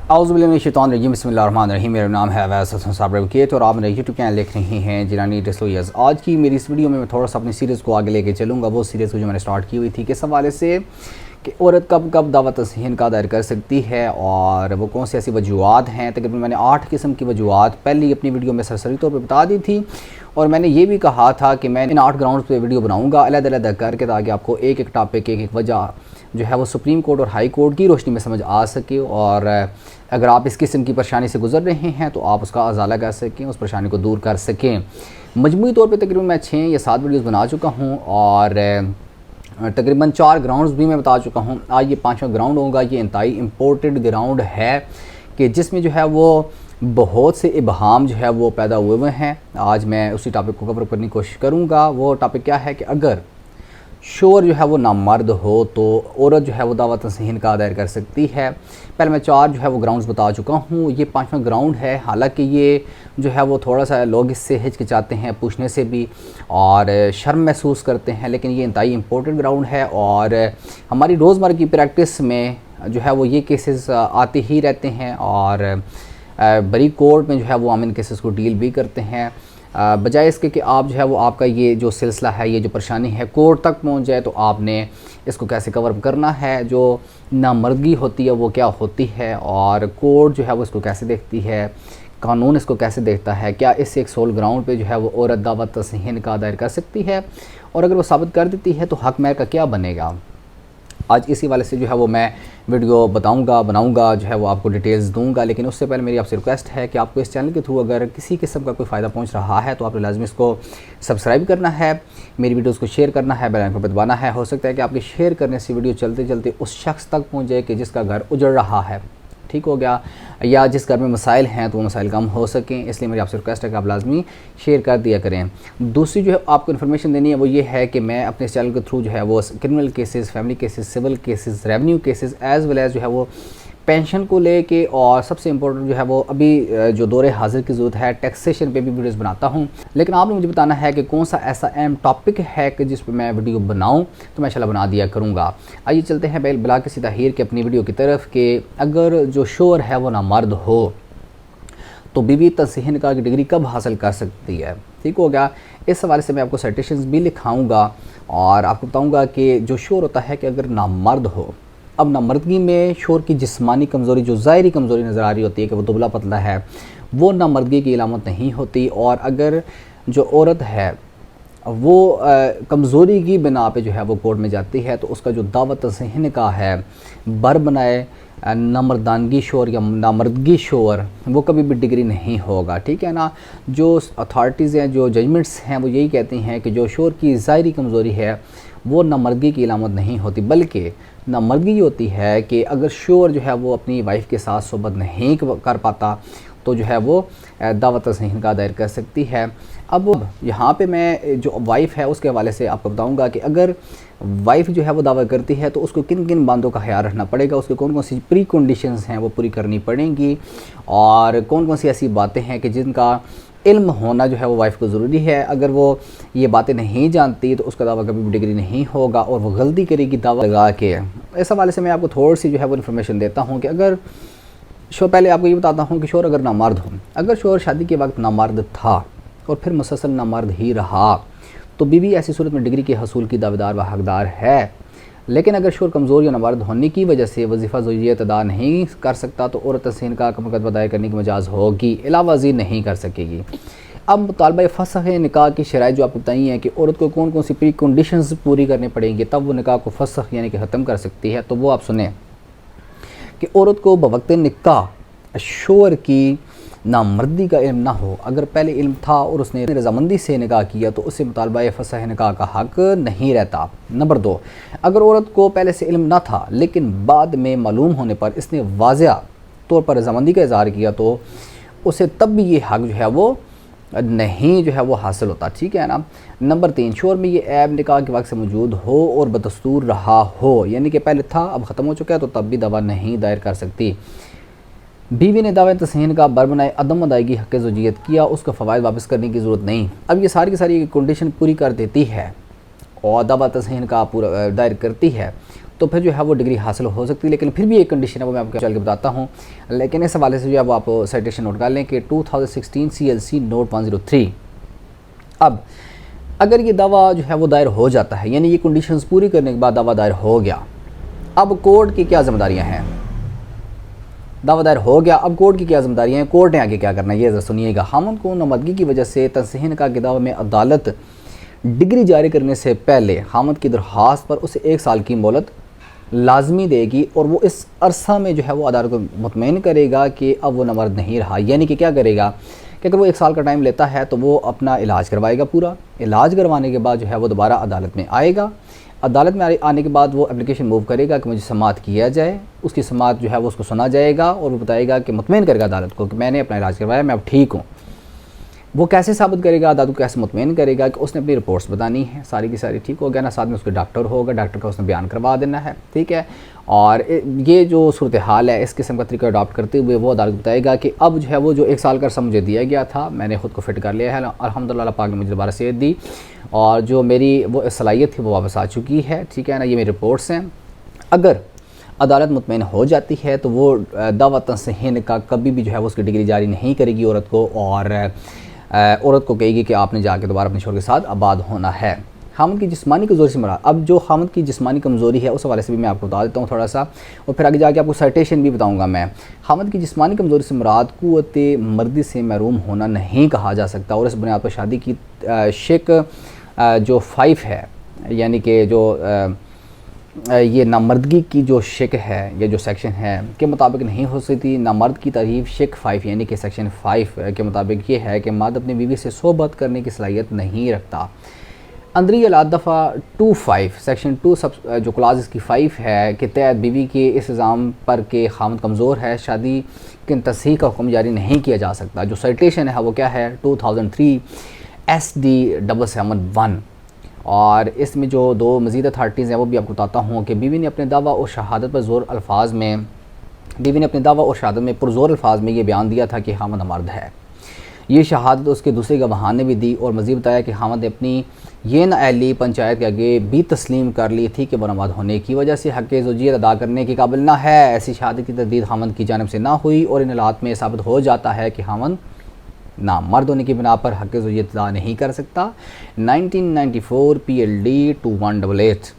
औज़ुबिल्लाहिमिनश्शैतानिर्रजीम बिस्मिल्लाहिर्रहमानिर्रहीम। मेरा नाम है अवैस हसन साबरकेत और आप मेरे यूट्यूब चैनल देख रहे हैं जिलानी डिस्लोयर्स। आज की मेरी इस वीडियो में मैं थोड़ा सा अपनी सीरीज़ को आगे लेके चलूँगा। वो सीरीज़ को जो मैंने स्टार्ट की हुई थी किस हवाले से कि औरत कब कब दावत तस्हीन का दायर कर सकती है और वो कौन सी ऐसी वजूहत हैं। तकरीबन मैंने 8 किस्म की वजूहत पहले अपनी वीडियो में सरसरी तौर पर बता दी थी और मैंने ये भी कहा था कि मैं इन 8 ग्राउंड पे वीडियो बनाऊँगा अलग-अलग करके, ताकि आपको एक एक टॉपिक एक वजह जो है वो सुप्रीम कोर्ट और हाई कोर्ट की रोशनी में समझ आ सके। और अगर आप इस किस्म की परेशानी से गुजर रहे हैं तो आप उसका अजाला कर सकें, उस परेशानी को दूर कर सकें। मजमूई तौर पे तकरीबन मैं 6 या 7 वीडियोस बना चुका हूँ और तकरीबन 4 ग्राउंड्स भी मैं बता चुका हूँ। आज ये 5वां ग्राउंड होगा। ये इंतहाई इम्पोर्टेंट ग्राउंड है कि जिसमें जो है वो बहुत से इबहाम जो है वो पैदा हुए हुए हैं। आज मैं उसी टॉपिक को कवर करने की कोशिश करूँगा। वो टॉपिक क्या है कि अगर शोर जो है वो नामर्द हो तो औरत जो है वो दावत तस्हीन का दायर कर सकती है। पहले मैं 4 जो है वो ग्राउंड्स बता चुका हूँ। ये 5वां ग्राउंड है। हालांकि ये जो है वो थोड़ा सा लोग इससे हिचकिचाते हैं पूछने से भी और शर्म महसूस करते हैं, लेकिन ये इंतहाई इम्पोर्टेंट ग्राउंड है और हमारी रोज़मर्रा की प्रैक्टिस में जो है वो ये केसेस आते ही रहते हैं और बड़ी कोर्ट में जो है वो हम इन केसेस को डील भी करते हैं। बजाय इसके कि आप जो है वो आपका ये जो सिलसिला है, ये जो परेशानी है कोर्ट तक पहुंच जाए, तो आपने इसको कैसे कवर करना है। जो नामर्दगी होती है वो क्या होती है और कोर्ट जो है वो इसको कैसे देखती है, कानून इसको कैसे देखता है, क्या इससे एक सोल ग्राउंड पे जो है वो औरत दावत तस्हीन का दायर कर सकती है और अगर वो साबित कर देती है तो हक महर का क्या बनेगा। आज इसी वाले से जो है वो मैं वीडियो बनाऊंगा जो है वो आपको डिटेल्स दूंगा। लेकिन उससे पहले मेरी आपसे रिक्वेस्ट है कि आपको इस चैनल के थ्रू अगर किसी किस्म का कोई फ़ायदा पहुंच रहा है तो आपने लाजमी इसको सब्सक्राइब करना है, मेरी वीडियोस को शेयर करना है, बेल आइकन पर दबाना है। हो सकता है कि आपके शेयर करने से वीडियो चलते चलते उस शख्स तक पहुँच जाए कि जिसका घर उजड़ रहा है, ठीक हो गया, या जिस घर में मसाइल हैं तो वो मसाइल कम हो सकें। इसलिए मेरी आपसे रिक्वेस्ट है कि आप लाजमी शेयर कर दिया करें। दूसरी जो है आपको इन्फॉर्मेशन देनी है वो ये है कि मैं अपने चैनल के थ्रू जो है वो criminal cases, family cases, civil cases, revenue cases as well as जो है वो पेंशन को लेके और सबसे इम्पोर्टेंट जो है वो अभी जो दौरे हाजिर की ज़रूरत है टैक्सेशन पे भी वीडियोस बनाता हूँ। लेकिन आपने मुझे बताना है कि कौन सा ऐसा अहम टॉपिक है कि जिस पर मैं वीडियो बनाऊँ, तो मैं इंशाल्लाह बना दिया करूँगा। आइए चलते हैं बिला किसी ताहीर के अपनी वीडियो की तरफ कि अगर जो शोर है वो नामर्द हो तो बीवी तस्हीन का डिग्री कब हासिल कर सकती है, ठीक हो गया। इस हवाले से मैं आपको साइटेशंस भी लिखाऊंगा और आपको बताऊंगा कि जो शोर होता है कि अगर नामर्द हो, अब नामर्दगी में शोर की जिस्मानी कमज़ोरी, जो ज़ाहिरी कमज़ोरी नज़र आ रही होती है कि वो दुबला पतला है, वो नामर्दगी की इलामत नहीं होती। और अगर जो औरत है वो कमज़ोरी की बिना पे जो है वो कोर्ट में जाती है तो उसका जो दावत तस्हीन का है बर बनाए नामर्दानगी शोर या नामर्दगी शोर वो कभी भी डिग्री नहीं होगा, ठीक है ना। जो अथॉरिटीज़ हैं, जो जजमेंट्स हैं, वो यही कहती हैं कि जो शोर की ज़ाहिरी कमज़ोरी है वो नामर्दगी की इलामत नहीं होती, बल्कि नामर्दगी होती है कि अगर शोर जो है वो अपनी वाइफ के साथ सोबत नहीं कर पाता तो जो है वो दावत तस्हीन का दायर कर सकती है। अब यहाँ पे मैं जो वाइफ है उसके हवाले से आपको बताऊँगा कि अगर वाइफ जो है वो दावा करती है तो उसको किन किन बातों का ख्याल रखना पड़ेगा, उसके कौन कौन सी प्री कंडीशंस हैं वो पूरी करनी पड़ेंगी और कौन कौन सी ऐसी बातें हैं कि जिनका इल्म होना जो है वो वाइफ को ज़रूरी है। अगर वो ये बातें नहीं जानती तो उसका दावा कभी भी डिग्री नहीं होगा और वो गलती करेगी दावा लगा के। इस हवाले से मैं आपको थोड़ी सी जो है वो इन्फॉर्मेशन देता हूँ कि अगर शोर, पहले आपको ये बताता हूँ कि शोर अगर नामर्द हो, अगर शोर शादी के वक्त नामर्द था और फिर मुसलसल नामर्द ही रहा तो बीवी ऐसी सूरत में डिग्री के हसूल की दावेदार व हकदार है। लेकिन अगर शोर कमज़ोर या नामर्द होने की वजह से वजीफ़ा ज़ौजियत अदा नहीं कर सकता तो औरत तस्हीन का मुकदमा दायर करने की मजाज़ होगी, अलावाज़ी नहीं कर सकेगी। अब मुतालबा फसख़ निकाह की शराइत जो आपको बताई हैं कि औरत को कौन कौन सी प्री कंडीशंस पूरी करनी पड़ेंगी तब वो निकाह को फसख़ यानी कि ख़त्म कर सकती है। तो वो आप सुने कि औरत को बवक्त निकाह शोर की नामर्दी का इल्म ना हो। अगर पहले इल्म था और उसने रजामंदी से निकाह किया तो उससे मुतालबा फसख़ निकाह का हक़ नहीं रहता। नंबर 2, अगर औरत को पहले से इल्म ना था लेकिन बाद में मालूम होने पर इसने वाज़िया तौर पर रजामंदी का इज़हार किया तो उसे तब भी ये हक़ जो है वो नहीं जो है वो हासिल होता, ठीक है ना। नंबर 3, शोर में ये ऐब निकाह के वक्त से मौजूद हो और बदस्तूर रहा हो, यानी कि पहले था अब ख़त्म हो चुका है तो तब भी दावा नहीं दायर कर सकती। बीवी ने दावे तस्हीन का बर बनाए अदम अदायगी हक़ ज़ौजियत किया, उसका फ़वाइद वापस करने की ज़रूरत नहीं। अब ये सारी की सारी कंडीशन पूरी कर देती है और दावा तस्हीन का पूरा दायर करती है तो फिर जो है वो डिग्री हासिल हो सकती है। लेकिन फिर भी एक कंडीशन है, वो मैं आपको चल के बताता हूँ। लेकिन इस हवाले से जो है वो आप साइटेशन नोट कर लें कि 2016 CLC नोट 103। अब अगर ये दावा जो है वो दायर हो जाता है, यानी ये कंडीशंस पूरी करने के बाद दावा दायर हो गया, अब कोर्ट की क्या जिम्मेदारियाँ हैं? दावा दायर हो गया, अब कोर्ट की क्या जिम्मेदारियाँ हैं, कोर्ट ने आगे क्या करना है, ये ज़रा सुनिएगा। हामद को नामदगी की वजह से तनसीह निकाह के दावे में अदालत डिग्री जारी करने से पहले हामद की दरख्वास्त पर उसे 1 साल की मोहलत लाजमी देगी, और वो इस अरसा में जो है वो अदालत को मुतमईन करेगा कि अब वो नामर्द नहीं रहा। यानी कि क्या करेगा कि अगर वो 1 साल का टाइम लेता है तो वो अपना इलाज करवाएगा, पूरा इलाज करवाने के बाद जो है वो दोबारा अदालत में आएगा। अदालत में आने के बाद वो एप्लीकेशन मूव करेगा कि मुझे समाअत किया जाए, उसकी समाअत जो है वो उसको सुना जाएगा और वो बताएगा कि मुतमईन करेगा अदालत को कि मैंने अपना इलाज करवाया, मैं अब ठीक हूँ। वो कैसे साबित करेगा, अदालत को कैसे मुतमईन करेगा कि उसने अपनी रिपोर्ट्स बतानी है सारी की सारी, ठीक हो गया ना। साथ में उसके डॉक्टर होगा, डॉक्टर का उसने बयान करवा देना है, ठीक है। और ये जो सूरत हाल है, इस किस्म का तरीका अडॉप्ट करते हुए वो अदालत बताएगा कि अब जो है वो जो 1 साल का अरसा मुझे दिया गया था, मैंने ख़ुद को फिट कर लिया है, अल्हम्दुलिल्लाह पाक ने मुझे दोबारा सेहत दी, और जो मेरी वो सलाहियत थी वो वापस आ चुकी है, ठीक है ना। ये मेरी रिपोर्ट्स हैं। अगर अदालत मुतमईन हो जाती है तो वो दावा तनसीह निकाह कभी भी जो है वो उसकी डिग्री जारी नहीं करेगी औरत को, और औरत को कहेगी कि आपने जाके दोबारा अपने शोहर के साथ आबाद होना है। हामद की जिस्मानी कमज़ोरी से मुराद, अब जो हामद की जिस्मानी कमज़ोरी है उस हवाले से भी मैं आपको बता देता हूँ थोड़ा सा, और फिर आगे जाके आपको साइटेशन भी बताऊँगा मैं। हामद की जिस्मानी कमज़ोरी से मुराद क़ुव्वते मर्दी से महरूम होना नहीं कहा जा सकता, और इस बुनियाद पर शादी की शिक जो 5 है, यानी कि जो ये नामर्दगी की जो शिक है या जो सेक्शन है के मुताबिक नहीं हो सकती। नामर्द की तारीफ़ शिक 5 यानी कि सेक्शन 5 के मुताबिक ये है कि मर्द अपनी बीवी से सोहबत करने की सलाहियत नहीं रखता। अंदरी अलाद दफ़ा 25 सेक्शन 2 सब जो क्लास इसकी 5 है के तहत बीवी के इस इल्ज़ाम पर के खामद कमज़ोर है, शादी के तस्हीह का हुक्म जारी नहीं किया जा सकता। जो साइटेशन है वो क्या है, 2003 SD 771, और इसमें जो 2 मज़ीद अथॉरिटीज़ हैं वो भी आपको बताता हूँ कि बीवी ने अपने दावा और शहादत पर ज़ोर अल्फाज में पुरज़ोर अल्फाज में ये बयान दिया था कि हामद मर्द है। ये शहादत उसके दूसरे गवाहान ने भी दी, और मज़ीद बताया कि हामद ने अपनी ये नाअहली पंचायत के आगे भी तस्लीम कर ली थी कि बरामद होने की वजह से हक़ ज़ौजियत अदा करने के काबिल ना है। ऐसी शहादत की तस्दीद हामद की जानिब से ना हुई, और इन हालात में साबित हो जाता है कि हामद ना मर्द होने की बिना पर हक़ ज़ौजियत अदा नहीं कर सकता। 1994 PLD 2188।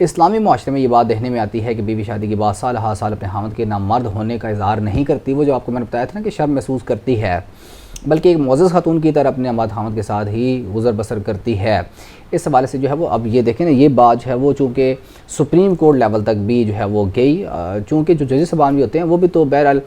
इस्लामी माशरे में ये बात देखने में आती है कि बीवी शादी के बाद साल हर साल अपने हामद के नामर्द होने का इज़हार नहीं करती। वो जो आपको मैंने बताया था ना कि शर्म महसूस करती है, बल्कि एक मुअज़्ज़ज़ खातून की तरह अपने अमाद हामद के साथ ही गुज़र बसर करती है। इस हवाले से जो है वो अब ये देखें ना, ये बात जो है वो चूँकि सुप्रीम कोर्ट लेवल तक भी जो है वो गई, चूँकि जो जजेस साहबान भी होते हैं वो भी तो बहरहाल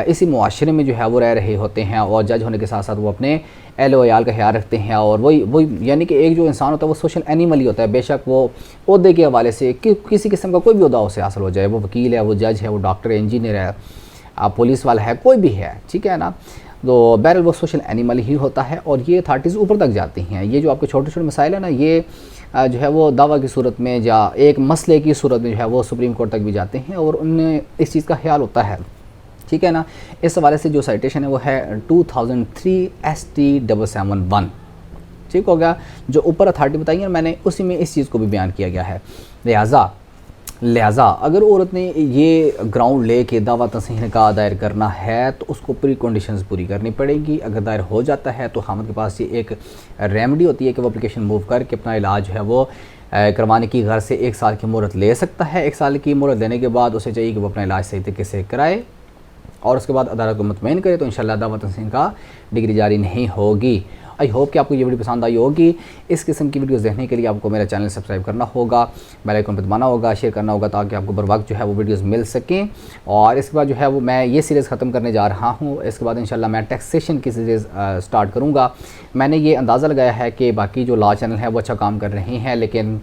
इसी मुआशरे में जो है वो रह रहे होते हैं, और जज होने के साथ साथ वो अपने एहल व अयाल का ख्याल रखते हैं, और वही यानी कि एक जो इंसान होता है वो सोशल एनिमल ही होता है। बेशक वो ओहदे के हवाले से किसी किस्म का कोई भी ओहदा उसे हासिल हो जाए, वो वकील है, वो जज है, वो डॉक्टर है, इंजीनियर है, पुलिस वाला है, कोई भी है, ठीक है ना। तो बहरहाल वो सोशल एनिमल ही होता है, और ये अथॉरिटीज़ ऊपर तक जाती हैं। ये जो आपके छोटे छोटे मसाइल है ना, ये जो है वो दावा की सूरत में या एक मसले की सूरत में जो है वो सुप्रीम कोर्ट तक भी जाते हैं, और उन्हें इस चीज़ का ख्याल होता है, ठीक है ना। इस हवाले से जो साइटेशन है वो है 2003 SD 771, ठीक हो गया। जो ऊपर अथॉरिटी बताई है मैंने, उसी में इस चीज़ को भी बयान किया गया है। लिहाजा अगर औरत ने ये ग्राउंड ले के दावा तस्हीह निकाह दायर करना है तो उसको प्री कंडीशंस पूरी करनी पड़ेगी। अगर दायर हो जाता है तो हामद के पास ये एक रेमेडी होती है कि वो एप्लीकेशन मूव करके अपना इलाज है वो करवाने की घर से 1 साल की मोहलत ले सकता है। 1 साल की मोहलत लेने के बाद उसे चाहिए कि वो अपना इलाज सही तरीके से कराए, और उसके बाद अदालत को मुतमईन करे, तो इंशाल्लाह दावा तस्हीह निकाह डिग्री जारी नहीं होगी। आई होप कि आपको ये वीडियो पसंद आई होगी। इस किस्म की वीडियोस देखने के लिए आपको मेरा चैनल सब्सक्राइब करना होगा, बेल आइकन पर दबाना होगा, शेयर करना होगा, ताकि आपको बर वक्त जो है वो वीडियोस मिल सकें। और इसके बाद जो है वो मैं ये सीरीज़ ख़त्म करने जा रहा हूँ। इसके बाद इंशाल्लाह मैं टैक्सेशन की सीरीज़ स्टार्ट करूँगा। मैंने ये अंदाज़ा लगाया है कि बाकी जो लॉ चैनल है वो अच्छा काम कर रहे हैं, लेकिन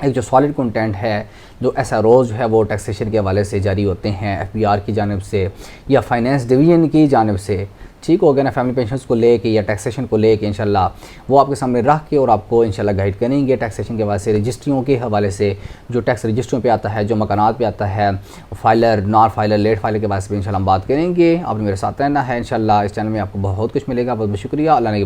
एक जो सॉलिड कंटेंट है, जो SROs जो है वो टैक्सेशन के हवाले से जारी होते हैं FBR की जानिब से या फाइनेंस डिवीज़न की जानिब से, ठीक हो गया ना, फैमिली पेंशन्स को लेके या टैक्सेशन को लेके, इंशाल्लाह वो आपके सामने रख के और आपको इंशाल्लाह गाइड करेंगे। टैक्सेशन के हवाले से, रजिस्ट्रियों के हवाले से, जो टैक्स रजिस्ट्रियों पे आता है, जो मकानात पे आता है, filer, non filer, late filer के हवाले से भी इंशाल्लाह हम बात करेंगे। आपने मेरे साथ रहना है इंशाल्लाह। इस चैनल में आपको बहुत कुछ मिलेगा। बहुत बहुत शुक्रिया। अल्लाह ने